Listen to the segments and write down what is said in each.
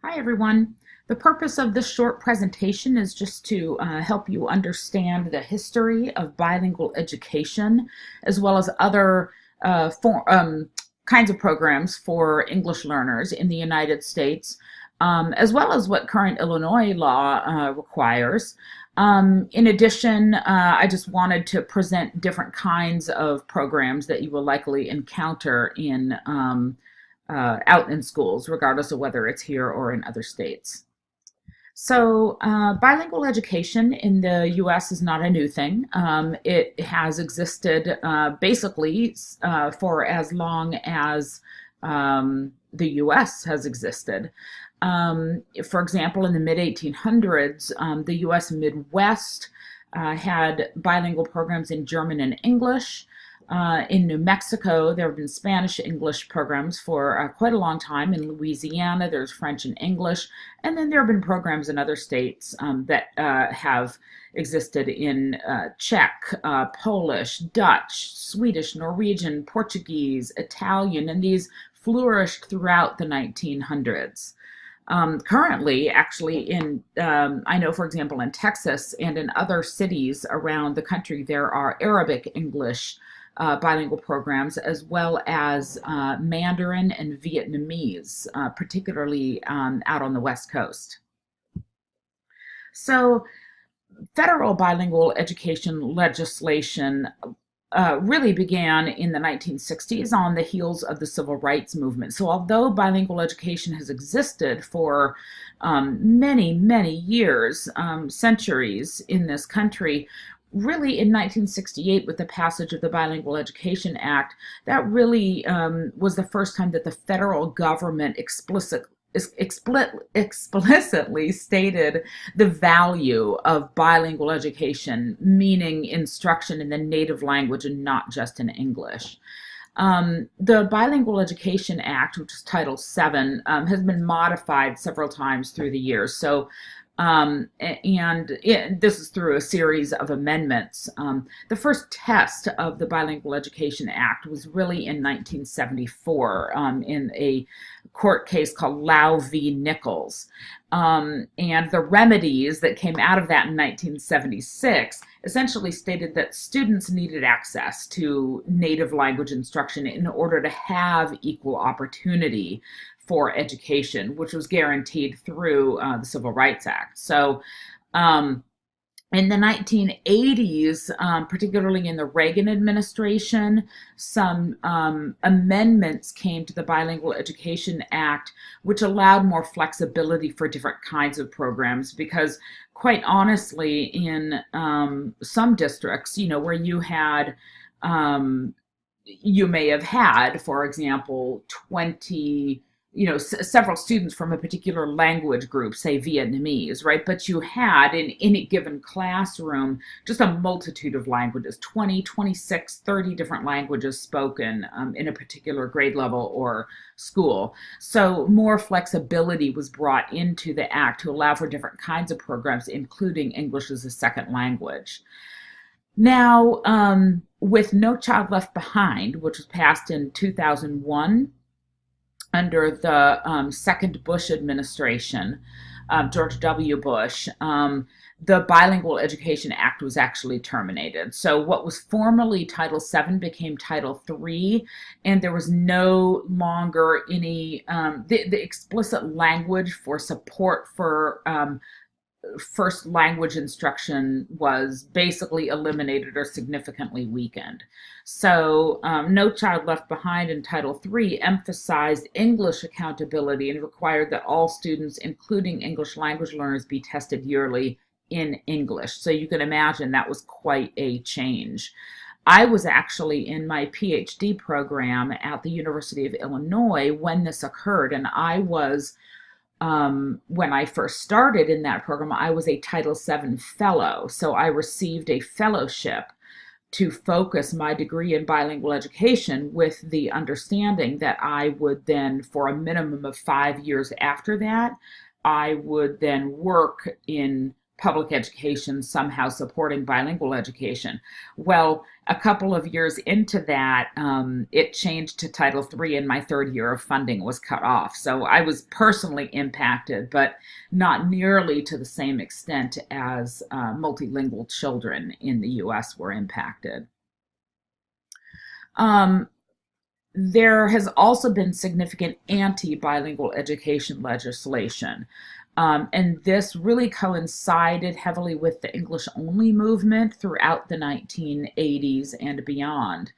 Hi, everyone. The purpose of this short presentation is just to help you understand the history of bilingual education, as well as other kinds of programs for English learners in the United States, as well as what current Illinois law requires. In addition, I just wanted to present different kinds of programs that you will likely encounter in out in schools, regardless of whether it's here or in other states. So, bilingual education in the US is not a new thing. It has existed basically for as long as the US has existed. For example, in the mid 1800s, the US Midwest had bilingual programs in German and English. In New Mexico, there have been Spanish English programs for quite a long time. In Louisiana, there's French and English. And then there have been programs in other states that have existed in Czech, Polish, Dutch, Swedish, Norwegian, Portuguese, Italian, and these flourished throughout the 1900s. Currently, actually, I know, for example, in Texas and in other cities around the country, there are Arabic English bilingual programs, as well as Mandarin and Vietnamese, particularly out on the West Coast. So, federal bilingual education legislation really began in the 1960s on the heels of the civil rights movement. So although bilingual education has existed for many, many years, centuries in this country, really in 1968 with the passage of the Bilingual Education Act, that really was the first time that the federal government explicitly stated the value of bilingual education, meaning instruction in the native language and not just in English. The Bilingual Education Act, which is Title VII, has been modified several times through the years. So this is through a series of amendments. The first test of the Bilingual Education Act was really in 1974 in a court case called Lau v. Nichols. And the remedies that came out of that in 1976 essentially stated that students needed access to native language instruction in order to have equal opportunity for education, which was guaranteed through the Civil Rights Act. So in the 1980s, particularly in the Reagan administration, some amendments came to the Bilingual Education Act, which allowed more flexibility for different kinds of programs, because quite honestly, in some districts, where you had you may have had, for example, 20 several students from a particular language group, say Vietnamese, right? But you had in any given classroom just a multitude of languages, 20, 26, 30 different languages spoken in a particular grade level or school. So more flexibility was brought into the act to allow for different kinds of programs, including English as a second language. Now, with No Child Left Behind, which was passed in 2001, under the second Bush administration, George W. Bush, the Bilingual Education Act was actually terminated. So what was formerly Title VII became Title III, and there was no longer any, the explicit language for support for first language instruction was basically eliminated or significantly weakened. So No Child Left Behind in Title III emphasized English accountability and required that all students, including English language learners, be tested yearly in English. So you can imagine that was quite a change. I was actually in my PhD program at the University of Illinois when this occurred, and I was when I first started in that program, I was a Title VII fellow. So I received a fellowship to focus my degree in bilingual education with the understanding that I would then, for a minimum of 5 years after that, I would then work in public education somehow supporting bilingual education. Well, a couple of years into that, it changed to Title III, and my third year of funding was cut off. So I was personally impacted, but not nearly to the same extent as multilingual children in the US were impacted. Um, there has also been significant anti-bilingual education legislation. And this really coincided heavily with the English-only movement throughout the 1980s and beyond.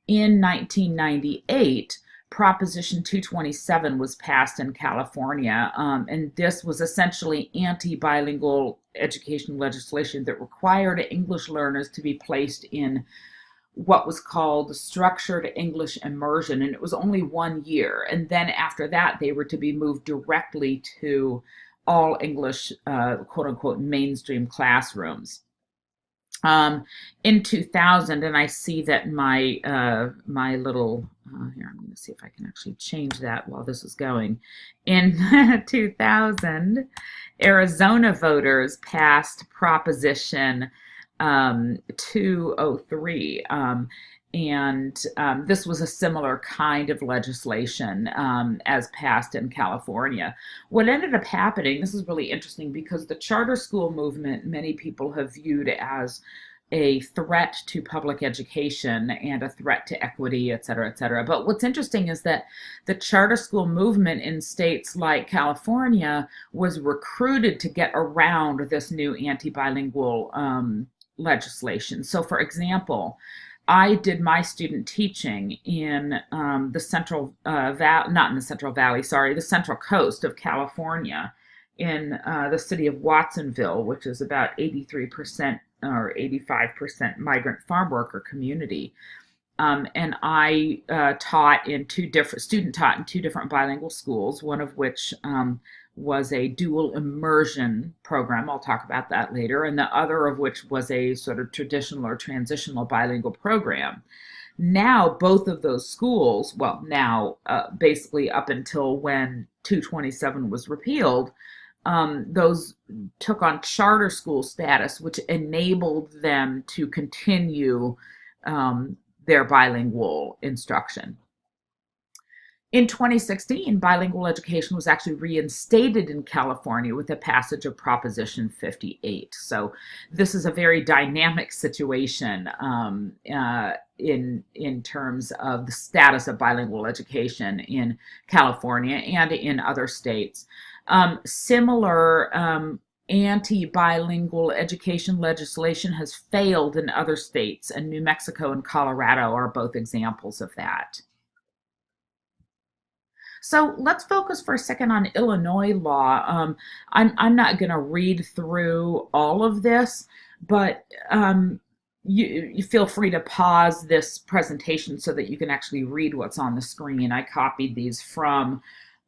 In 1998, Proposition 227 was passed in California, and this was essentially anti-bilingual education legislation that required English learners to be placed in what was called structured English immersion, and it was only 1 year. And then after that, they were to be moved directly to all English, quote unquote, mainstream classrooms. In 2000, and I see that my little here, I'm going to see if I can actually change that while this is going. In 2000, Arizona voters passed Proposition 203. This was a similar kind of legislation as passed in California. What ended up happening, this is really interesting because the charter school movement, many people have viewed as a threat to public education and a threat to equity, et cetera, et cetera. But what's interesting is that the charter school movement in states like California was recruited to get around this new anti-bilingual legislation. So, for example, I did my student teaching in the Central not in the Central Valley, sorry, the Central Coast of California, in the city of Watsonville, which is about 83% or 85% migrant farm worker community. And I taught in student taught in two different bilingual schools, one of which was a dual immersion program. I'll talk about that later. And the other of which was a sort of traditional or transitional bilingual program. Now, both of those schools, well, now basically up until when 227 was repealed, those took on charter school status, which enabled them to continue their bilingual instruction. In 2016, bilingual education was actually reinstated in California with the passage of Proposition 58. So this is a very dynamic situation in terms of the status of bilingual education in California and in other states. Similar anti-bilingual education legislation has failed in other states, and New Mexico and Colorado are both examples of that. So let's focus for a second on Illinois law. I'm not going to read through all of this, but you feel free to pause this presentation so that you can actually read what's on the screen. I copied these from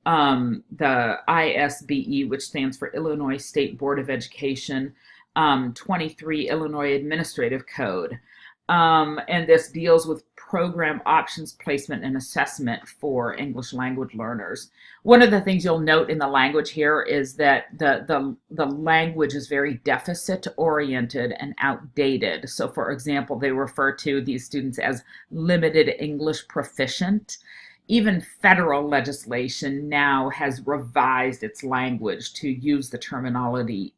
the ISBE, which stands for Illinois State Board of Education, 23 Illinois Administrative Code. And this deals with program options, placement, and assessment for English language learners. One of the things you'll note in the language here is that the language is very deficit-oriented and outdated. So, for example, they refer to these students as limited English proficient. Even federal legislation now has revised its language to use the terminology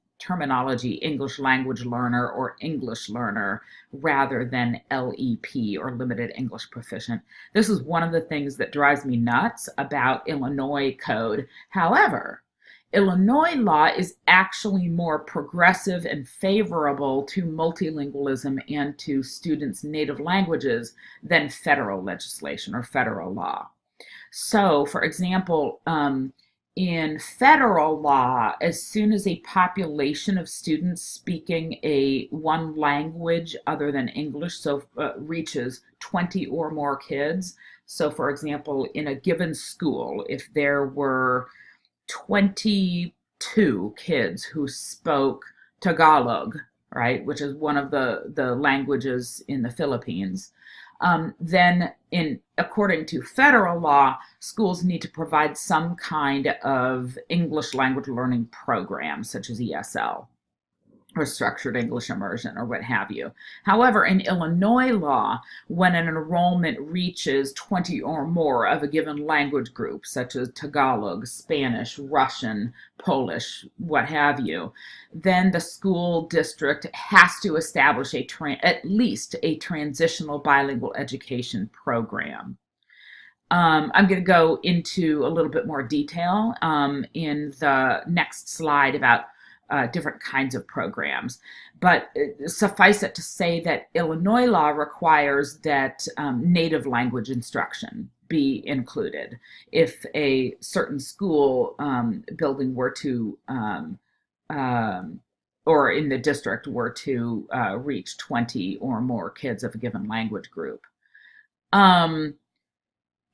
English language learner or English learner rather than LEP or limited English proficient. This is one of the things that drives me nuts about Illinois code. However, Illinois law is actually more progressive and favorable to multilingualism and to students' native languages than federal legislation or federal law. So, for example, in federal law, as soon as a population of students speaking one language other than English reaches 20 or more kids, so for example, in a given school, if there were 22 kids who spoke Tagalog, right, which is one of the languages in the Philippines, then according to federal law, schools need to provide some kind of English language learning program, such as ESL. or structured English immersion or what have you. However, in Illinois law, when an enrollment reaches 20 or more of a given language group, such as Tagalog, Spanish, Russian, Polish, what have you, then the school district has to establish at least a transitional bilingual education program. I'm going to go into a little bit more detail in the next slide about different kinds of programs. But suffice it to say that Illinois law requires that native language instruction be included if a certain school building were to, or in the district were to reach 20 or more kids of a given language group.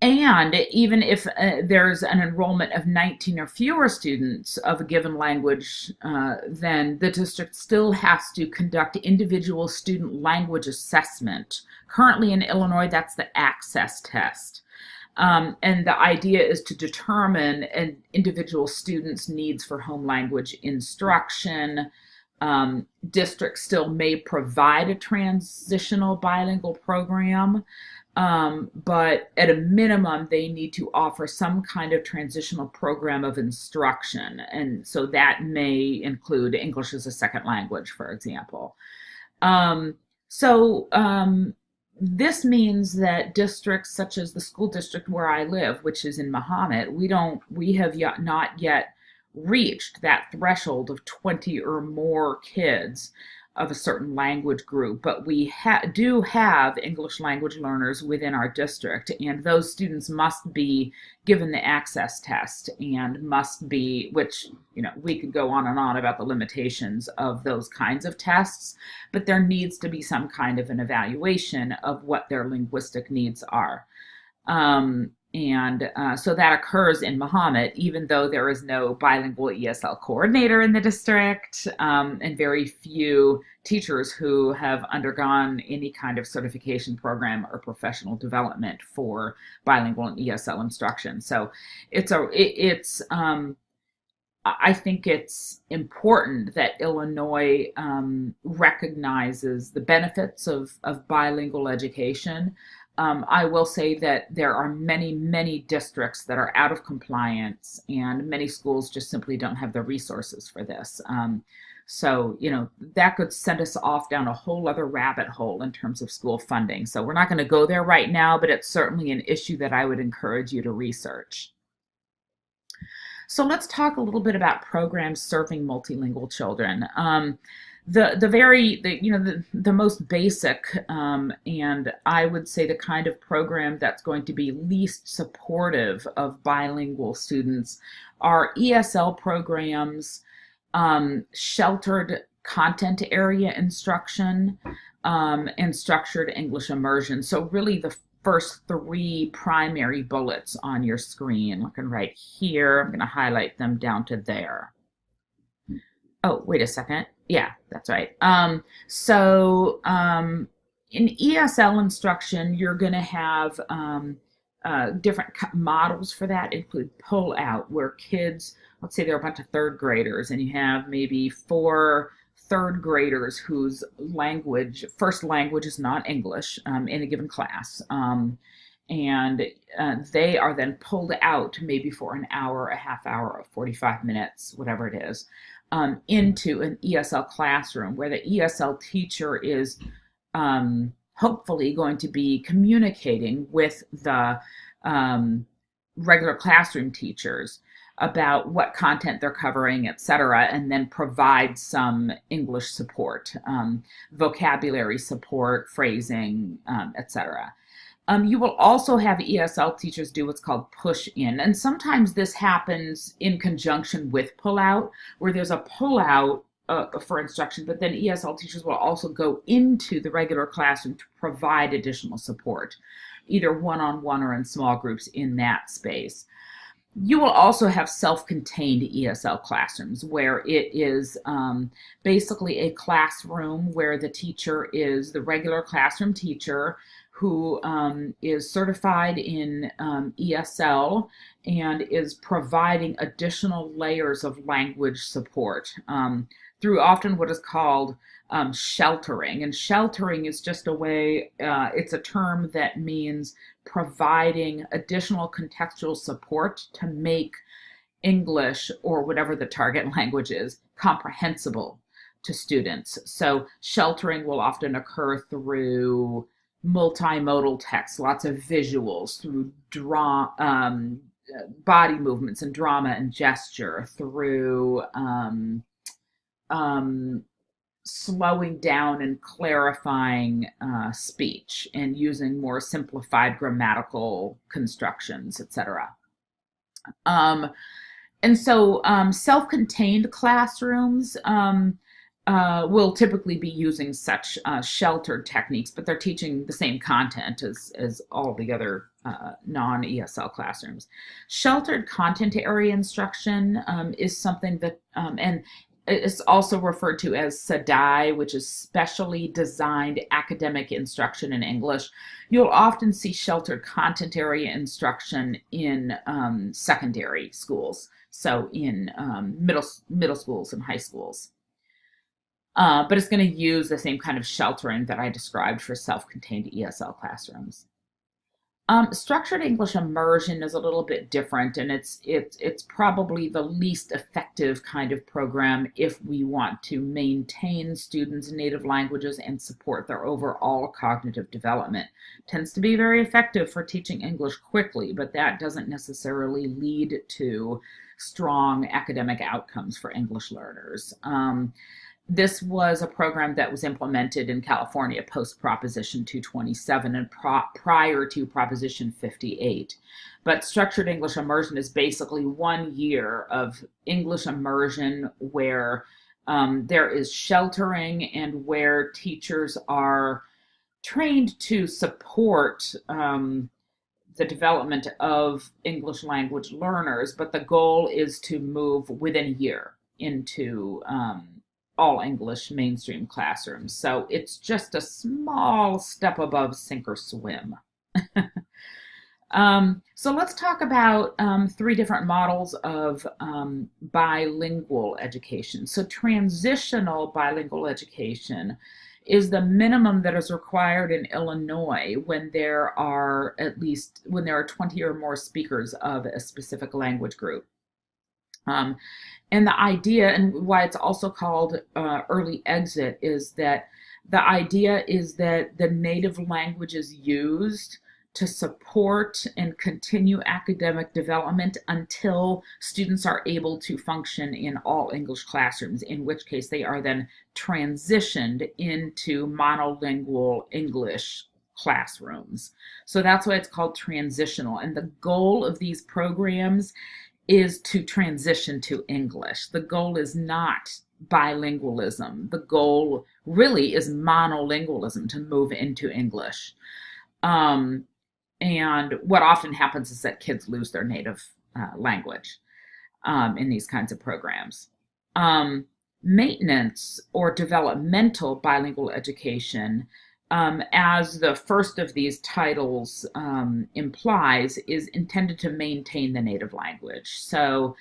And even if there's an enrollment of 19 or fewer students of a given language, then the district still has to conduct individual student language assessment. Currently in Illinois, that's the access test. And the idea is to determine an individual student's needs for home language instruction. Districts still may provide a transitional bilingual program. But at a minimum, they need to offer some kind of transitional program of instruction. And so that may include English as a second language, for example. This means that districts such as the school district where I live, which is in Mahomet, we have not yet reached that threshold of 20 or more kids of a certain language group, but we do have English language learners within our district, and those students must be given the access test and must be, which, we could go on and on about the limitations of those kinds of tests, but there needs to be some kind of an evaluation of what their linguistic needs are. So that occurs in Mahomet, even though there is no bilingual ESL coordinator in the district, and very few teachers who have undergone any kind of certification program or professional development for bilingual and ESL instruction. So I think it's important that Illinois recognizes the benefits of bilingual education. I will say that there are many, many districts that are out of compliance, and many schools just simply don't have the resources for this. That could send us off down a whole other rabbit hole in terms of school funding. So we're not going to go there right now, but it's certainly an issue that I would encourage you to research. So let's talk a little bit about programs serving multilingual children. The most basic, and I would say the kind of program that's going to be least supportive of bilingual students are ESL programs, sheltered content area instruction, and structured English immersion. So really the first three primary bullets on your screen, looking right here, I'm going to highlight them down to there. Oh, wait a second. Yeah, that's right. In ESL instruction, you're going to have different models for that, include pull out, where kids, let's say they're a bunch of third graders, and you have maybe 4 third graders whose first language is not English in a given class. They are then pulled out maybe for an hour, a half hour, or 45 minutes, whatever it is, into an ESL classroom where the ESL teacher is hopefully going to be communicating with the regular classroom teachers about what content they're covering, etc., and then provide some English support, vocabulary support, phrasing, etc. You will also have ESL teachers do what's called push-in, and sometimes this happens in conjunction with pull-out, where there's a pull-out for instruction, but then ESL teachers will also go into the regular classroom to provide additional support, either one-on-one or in small groups in that space. You will also have self-contained ESL classrooms where it is basically a classroom where the teacher is the regular classroom teacher who is certified in ESL and is providing additional layers of language support through often what is called sheltering. And sheltering is just a way, it's a term that means providing additional contextual support to make English, or whatever the target language is, comprehensible to students. So sheltering will often occur through multimodal text, lots of visuals, through body movements and drama and gesture, through slowing down and clarifying speech and using more simplified grammatical constructions, etc. And so self-contained classrooms will typically be using such sheltered techniques, but they're teaching the same content as all the other non-ESL classrooms. Sheltered content area instruction is something that, and it's also referred to as SADI, which is specially designed academic instruction in English. You'll often see sheltered content area instruction in secondary schools, so in middle schools and high schools. But it's going to use the same kind of sheltering that I described for self-contained ESL classrooms. Structured English immersion is a little bit different, and it's probably the least effective kind of program if we want to maintain students' native languages and support their overall cognitive development. It tends to be very effective for teaching English quickly, but that doesn't necessarily lead to strong academic outcomes for English learners. This was a program that was implemented in California post Proposition 227 and prior to Proposition 58. But structured English immersion is basically 1 year of English immersion where there is sheltering and where teachers are trained to support the development of English language learners, but the goal is to move within a year into all English mainstream classrooms. So it's just a small step above sink or swim. So let's talk about 3 different models of bilingual education. So transitional bilingual education is the minimum that is required in Illinois when there are 20 or more speakers of a specific language group. And the idea, and why it's also called early exit, is that the idea is that the native language is used to support and continue academic development until students are able to function in all English classrooms, in which case they are then transitioned into monolingual English classrooms. So that's why it's called transitional. And the goal of these programs is to transition to English. The goal is not bilingualism. The goal really is monolingualism, to move into English. And what often happens is that kids lose their native language in these kinds of programs. Maintenance or developmental bilingual education, as the first of these titles implies, is intended to maintain the native language. So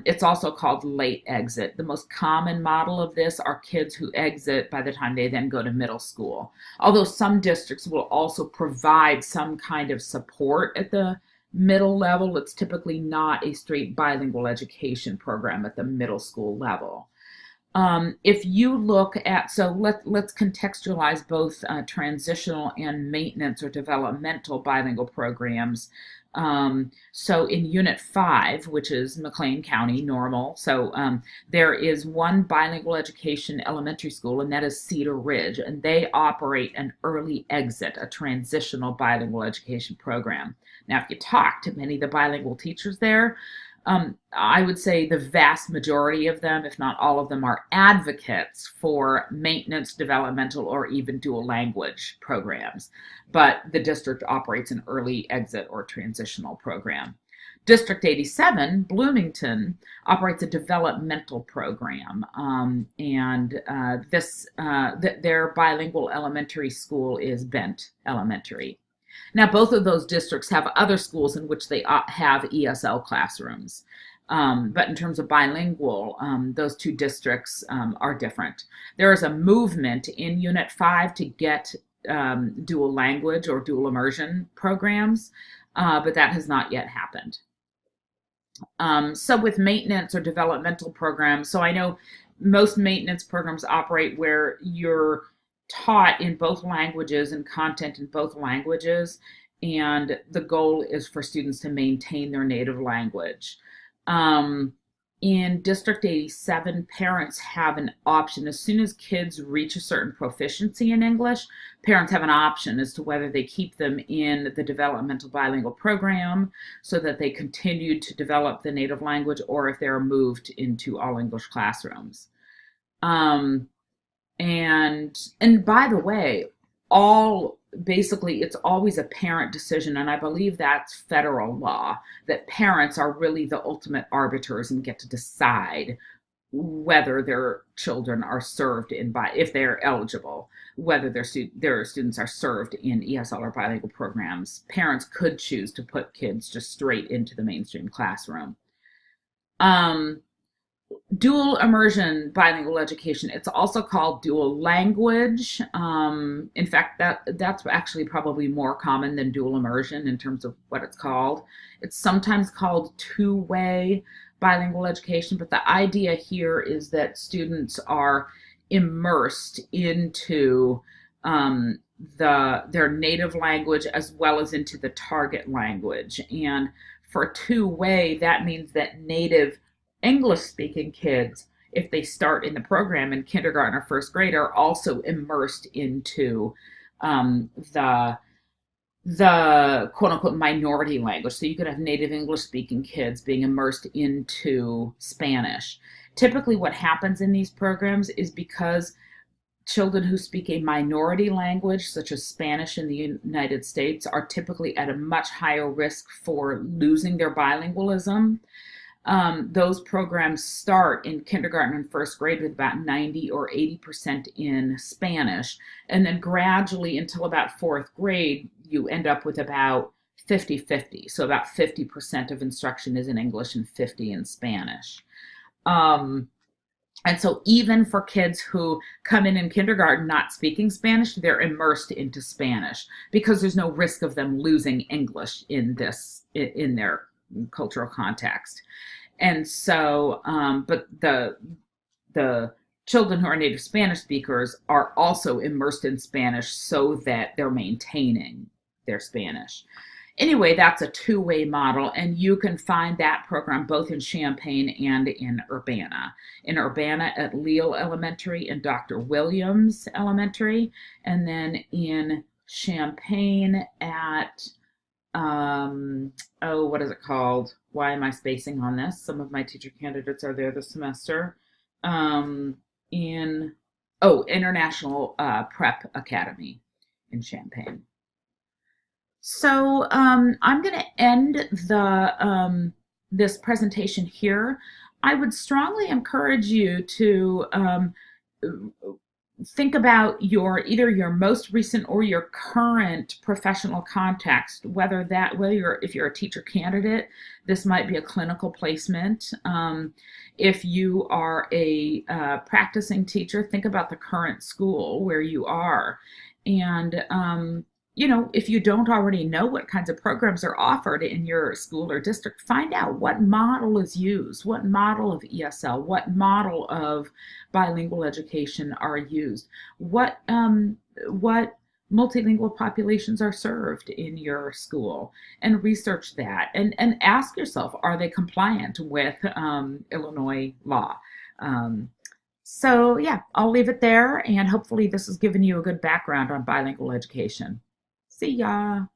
it's also called late exit. The most common model of this are kids who exit by the time they then go to middle school. Although some districts will also provide some kind of support at the middle level, it's typically not a straight bilingual education program at the middle school level. If you look at, so let's contextualize both transitional and maintenance or developmental bilingual programs. So in Unit 5, which is McLean County, Normal, so there is one bilingual education elementary school, and that is Cedar Ridge, and they operate an early exit, a transitional bilingual education program. Now, if you talk to many of the bilingual teachers there, I would say the vast majority of them, if not all of them, are advocates for maintenance, developmental, or even dual language programs. But the district operates an early exit or transitional program. District 87, Bloomington, operates a developmental program, and their bilingual elementary school is Bent Elementary. Now, both of those districts have other schools in which they have ESL classrooms. But in terms of bilingual, those two districts are different. There is a movement in Unit 5 to get dual language or dual immersion programs, but that has not yet happened. So with maintenance or developmental programs, so I know most maintenance programs operate where you're taught in both languages and content in both languages, and the goal is for students to maintain their native language. In District 87, parents have an option. As soon as kids reach a certain proficiency in English, parents have an option as to whether they keep them in the developmental bilingual program so that they continue to develop the native language, or if they're moved into all English classrooms. And by the way, basically it's always a parent decision, and I believe that's federal law, that parents are really the ultimate arbiters and get to decide whether their children are served if they're eligible, whether their students are served in ESL or bilingual programs. Parents could choose to put kids just straight into the mainstream classroom. Dual immersion bilingual education, it's also called dual language. In fact, that's actually probably more common than dual immersion in terms of what it's called. It's sometimes called two-way bilingual education, but the idea here is that students are immersed into their native language as well as into the target language. And for two-way, that means that native English-speaking kids, if they start in the program in kindergarten or first grade, are also immersed into the quote-unquote minority language. So you could have native English-speaking kids being immersed into Spanish. Typically what happens in these programs is because children who speak a minority language, such as Spanish in the United States, are typically at a much higher risk for losing their bilingualism. Those programs start in kindergarten and first grade with about 90 or 80% in Spanish, and then gradually until about fourth grade, you end up with about 50-50. So about 50% of instruction is in English and 50 in Spanish. And so even for kids who come in kindergarten not speaking Spanish, they're immersed into Spanish because there's no risk of them losing English in their cultural context. And so, but the children who are native Spanish speakers are also immersed in Spanish so that they're maintaining their Spanish. Anyway, that's a two-way model, and you can find that program both in Champaign and in Urbana. In Urbana at Leal Elementary and Dr. Williams Elementary, and then in Champaign at what is it called? Why am I spacing on this? Some of my teacher candidates are there this semester. International Prep Academy in Champaign. So I'm going to end this presentation here. I would strongly encourage you to think about either your most recent or your current professional context, if you're a teacher candidate, this might be a clinical placement. If you are a practicing teacher, think about the current school where you are. And if you don't already know what kinds of programs are offered in your school or district, find out what model is used, what model of ESL, what model of bilingual education are used, what multilingual populations are served in your school, and research that, and ask yourself, are they compliant with Illinois law? So yeah, I'll leave it there, and hopefully this has given you a good background on bilingual education. See ya.